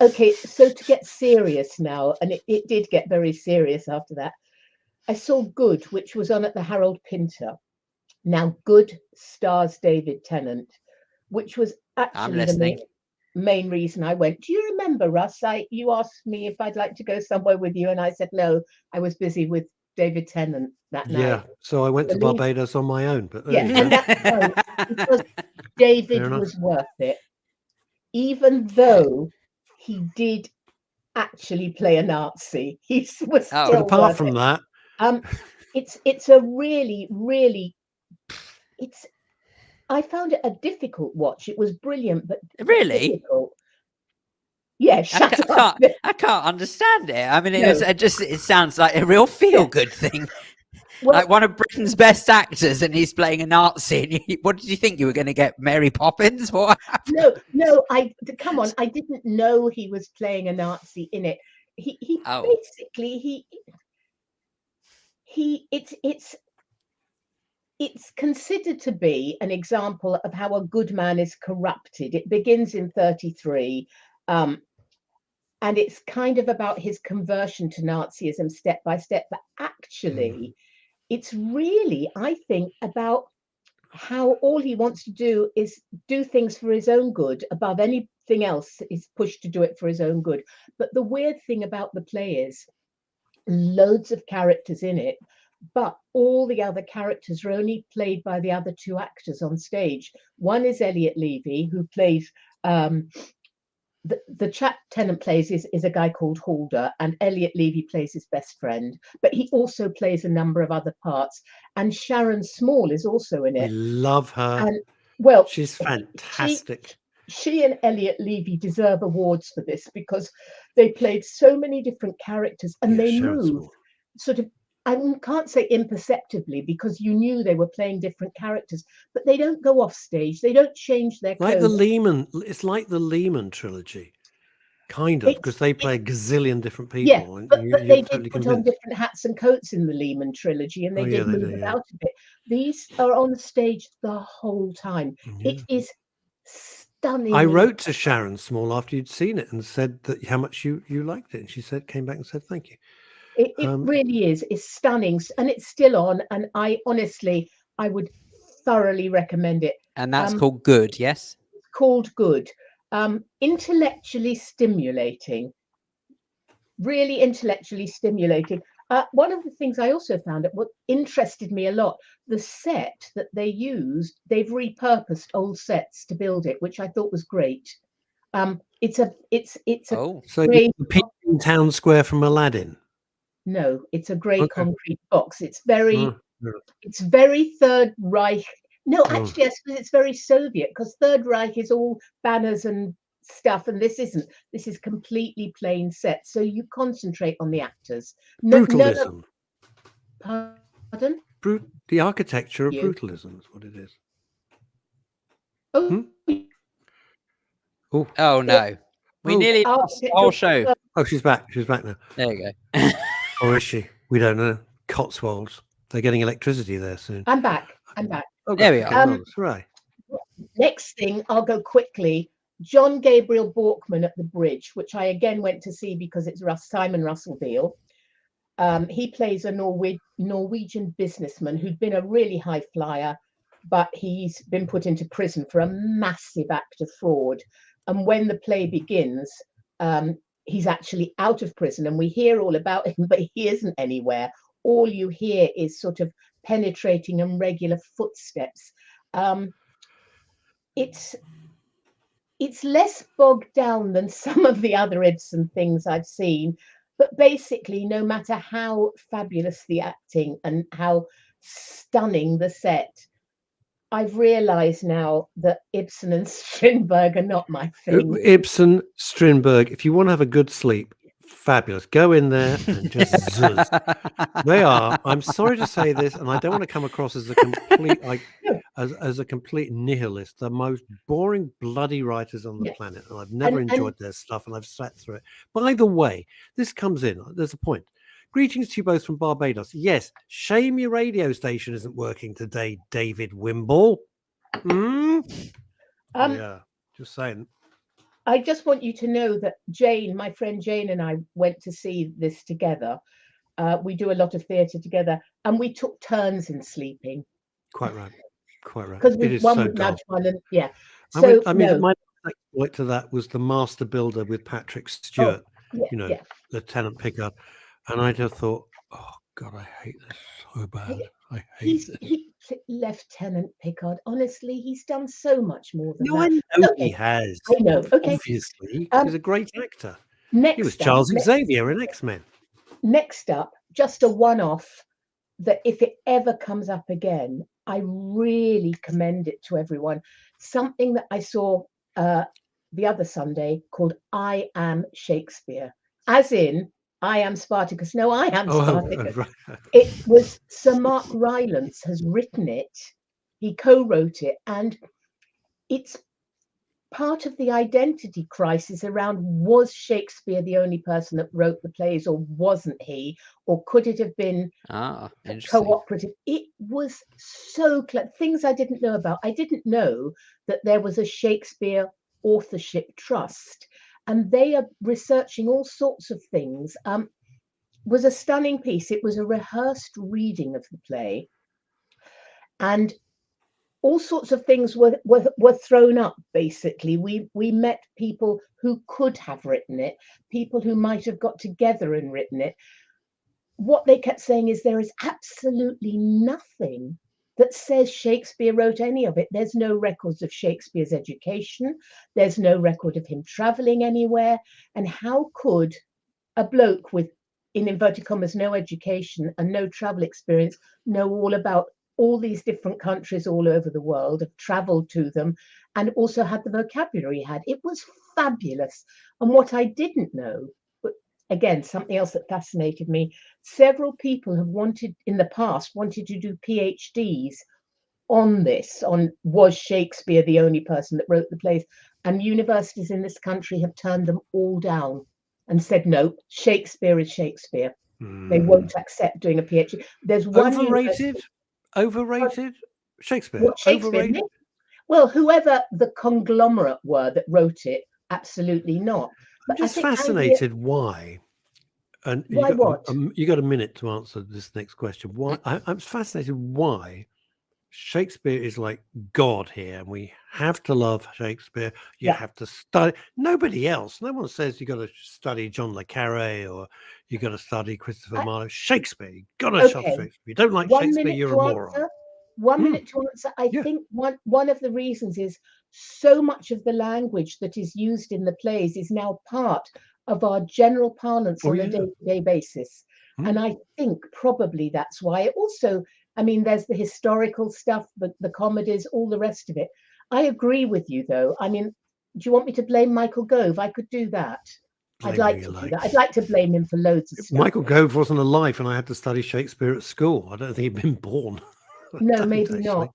Okay, so to get serious now, and it did get very serious after that. I saw Good, which was on at the Harold Pinter. Now, Good stars David Tennant, which was I'm actually listening. the main reason I went. Do you remember, Russ? You asked me if I'd like to go somewhere with you, and I said no. I was busy with David Tennant that Yeah. night. So I went to Believe- Barbados on my own. But there Yeah, you go. and that's fine because Fair David enough. was worth it, even though he did actually play a Nazi. He was Oh. still But apart worth from it. that, It's a really, I found it a difficult watch. It was brilliant, but Really? difficult. Yeah, shut up. I can't understand it. I mean, No. it sounds like a real feel-good thing. Well, like one of Britain's best actors, and he's playing a Nazi. And what did you think you were going to get? Mary Poppins? What? no, come on, I didn't know he was playing a Nazi in it. He Oh. basically it's considered to be an example of how a good man is corrupted. It begins in 33, and it's kind of about his conversion to Nazism step by step. But actually, it's really, I think, about how all he wants to do is do things for his own good above anything else. Is pushed to do it for his own good. But the weird thing about the play is loads of characters in it, but all the other characters are only played by the other two actors on stage. One is Elliot Levy, who plays the chap Tennant plays is a guy called Halder, and Elliot Levy plays his best friend, but he also plays a number of other parts. And Sharon Small is also in We it. love her. And well, she's fantastic. She and Elliot Levy deserve awards for this because they played so many different characters, and they Sharon move Small. sort of, I can't say imperceptibly because you knew they were playing different characters, but they don't go off stage. They don't change their Like clothes. it's like the Lehman trilogy, kind of, because they play a gazillion different people. Yeah, and but you're they totally did put convinced. on different hats and coats in the Lehman trilogy, and they did they move do, about a bit. These are on stage the whole time. Yeah. It is stunning. I wrote to Sharon Small after you'd seen it and said that how much you liked it, and she came back and said thank you. It really is. It's stunning, and it's still on. And I would thoroughly recommend it. And that's called Good, yes? It's called Good. Intellectually stimulating. Really intellectually stimulating. One of the things I also found what interested me a lot, the set that they used, they've repurposed old sets to build it, which I thought was great. It's a so grey, the people in Town Square from Aladdin. No, it's a grey concrete box. It's very Third Reich. No, actually, I suppose it's very Soviet because Third Reich is all banners and stuff, and this isn't. This is completely plain set, so you concentrate on the actors. Brutalism. Pardon? The architecture of brutalism is what it is. Oh. Oh no. We nearly lost the whole show. Oh, she's back. She's back now. There you go. Or is she? We don't know. Cotswolds. They're getting electricity there soon. I'm back. Oh, there we are. Right. Next thing, I'll go quickly. John Gabriel Borkman at the Bridge, which I again went to see because it's Simon Russell Beale. He plays a Norwegian businessman who'd been a really high flyer, but he's been put into prison for a massive act of fraud. And when the play begins, he's actually out of prison, and we hear all about him, but he isn't anywhere. All you hear is sort of penetrating and regular footsteps. It's less bogged down than some of the other Ibsen things I've seen, but basically, no matter how fabulous the acting and how stunning the set, I've realized now that Ibsen and Strindberg are not my thing. Ibsen, Strindberg, if you want to have a good sleep, fabulous. Go in there and just zuzz. They are. I'm sorry to say this, and I don't want to come across as a complete as a complete nihilist. The most boring bloody writers on the planet, and I've never enjoyed their stuff, and I've sat through it. By the way, this comes in. There's a point. Greetings to you both from Barbados. Yes, shame your radio station isn't working today, David Wimble. Yeah, just saying. I just want you to know that Jane, my friend Jane, and I went to see this together. We do a lot of theatre together, and we took turns in sleeping. Quite right. Because one would nudge one, and So my exploit to that was The Master Builder with Patrick Stewart. Lieutenant Pickard. And I just thought, oh God, I hate this so bad. I hate this. Lieutenant Pickard, honestly, he's done so much more than that. I know he has. I know. Okay. Obviously, he's a great actor. He was Charles Xavier in X-Men. Next up, just a one-off that if it ever comes up again, I really commend it to everyone. Something that I saw the other Sunday called I Am Shakespeare, as in I Am Spartacus. No, I Am Oh, Spartacus. right. It was Sir Mark Rylance has written it. He co-wrote it, and it's part of the identity crisis around, was Shakespeare the only person that wrote the plays, or wasn't he? Or could it have been Interesting. cooperative? It was so clever. Things I didn't know about. I didn't know that there was a Shakespeare authorship trust, and they are researching all sorts of things. Was a stunning piece. It was a rehearsed reading of the play, and all sorts of things were thrown up. Basically, we met people who could have written it, people who might have got together and written it. What they kept saying is there is absolutely nothing that says Shakespeare wrote any of it. There's no records of Shakespeare's education. There's no record of him traveling anywhere. And how could a bloke with, in inverted commas, no education and no travel experience know all about all these different countries all over the world, have traveled to them, and also had the vocabulary he had? It was fabulous. And what I didn't know, but again, something else that fascinated me, several people have wanted to do PhDs on this, on was Shakespeare the only person that wrote the plays? And universities in this country have turned them all down and said, no, Shakespeare is Shakespeare. They won't accept doing a PhD. There's one Overrated Shakespeare. What, Shakespeare? Overrated. Well, whoever the conglomerate were that wrote it, absolutely not. I'm But just I think fascinated why. And Why what? You got a minute to answer this next question. Why? I'm fascinated why Shakespeare is like God here, and we have to love Shakespeare. You Yeah. have to study. Nobody else. No one says you got to study John le Carré or you got to study Christopher Marlowe. Shakespeare. You got to shove Okay. Shakespeare. If you don't like 1 Shakespeare, minute you're to a moron. answer. 1 minute to answer. I Yeah. think one of the reasons is so much of the language that is used in the plays is now part of our general parlance on a day-to-day basis. And I think probably that's why. Also, I mean, there's the historical stuff, the comedies, all the rest of it. I agree with you, though. I mean, do you want me to blame Michael Gove? I could do that. I'd like to do that. I'd like to blame him for loads of stuff. Michael Gove wasn't alive, and I had to study Shakespeare at school. I don't think he'd been born. No, maybe not.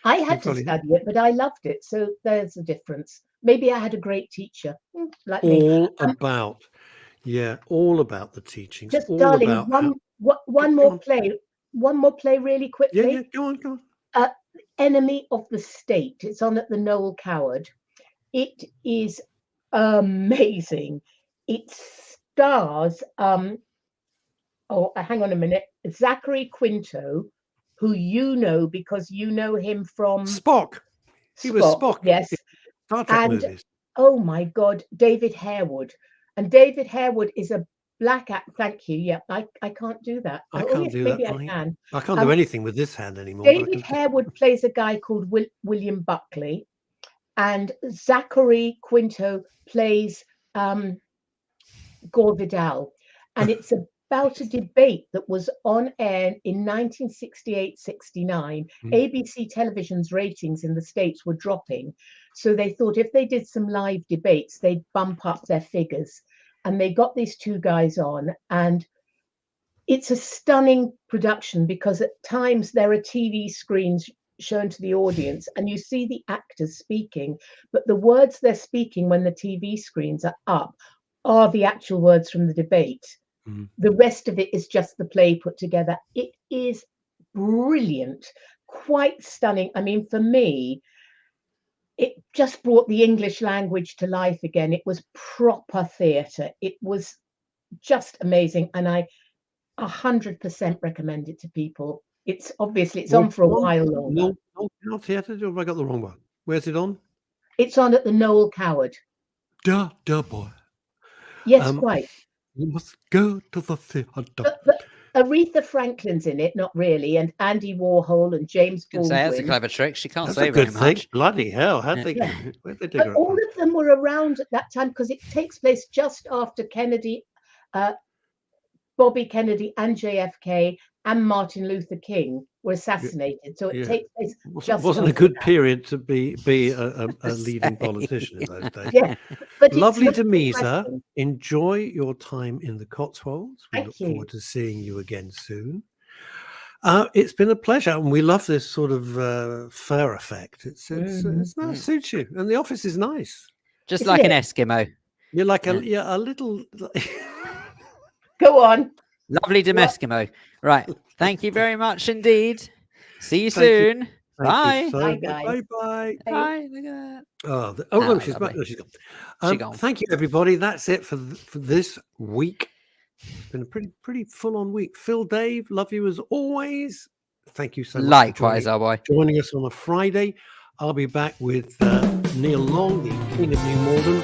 I had to study it, but I loved it. So there's a difference. Maybe I had a great teacher, like me. All about the teachings. Just, all darling, about one more play really quickly. Yeah, go on. Enemy of the State. It's on at the Noel Coward. It is amazing. It stars hang on a minute, Zachary Quinto, who you know because you know him from Spock. He was Spock. Yes. Star Trek movies. Oh my God, David Harewood. And David Harewood is a black actor. Thank you. Yeah, I can't do that. I can't do that. Maybe I can. I can't do anything with this hand anymore. David Harewood plays a guy called William Buckley, and Zachary Quinto plays Gore Vidal. And it's about a debate that was on air in 1968-69. ABC television's ratings in the States were dropping. So they thought if they did some live debates, they'd bump up their figures. And they got these two guys on, and it's a stunning production because at times there are TV screens shown to the audience and you see the actors speaking, but the words they're speaking when the TV screens are up are the actual words from the debate. The rest of it is just the play put together. It is brilliant, quite stunning. I mean, for me, it just brought the English language to life again. It was proper theatre. It was just amazing. And I 100% recommend it to people. It's on for a while longer. No theatre, or have I got the wrong one? Where's it on? It's on at the Noel Coward. Duh, boy. Yes, quite. You must go to the theatre. But Aretha Franklin's in it, not really, and Andy Warhol and James Baldwin. That's a clever trick. She can't That's say a good very much. thing. Bloody hell! Where'd they dig her All up? of them were around at that time because it takes place just after Kennedy, Bobby Kennedy and JFK and Martin Luther King were assassinated. So it Yeah. takes place just Wasn't a after good that. period to be a leading politician in those days. Yeah, but it's Lovely not Demisa. depressing. Enjoy your time in the Cotswolds. We Thank look you. forward to seeing you again soon. It's been a pleasure, and we love this sort of fur effect. It's nice, suits you, and the office is nice. Just Isn't like an it? Eskimo. You're like a little. Go on. Lovely Demeskimo. Right. Thank you very much indeed. See you Thank you. soon. Thank Bye. you so Bye, much. guys. Bye bye. Bye. Look at that. Oh, no, Oh, she's back. lovely. No, she's gone. She gone. Thank you, everybody. That's it for this week. It's been a pretty full-on week. Phil, Dave, love you as always. Thank you so much. Likewise, our boy. Joining us on a Friday. I'll be back with Neil Long, the King of New Malden,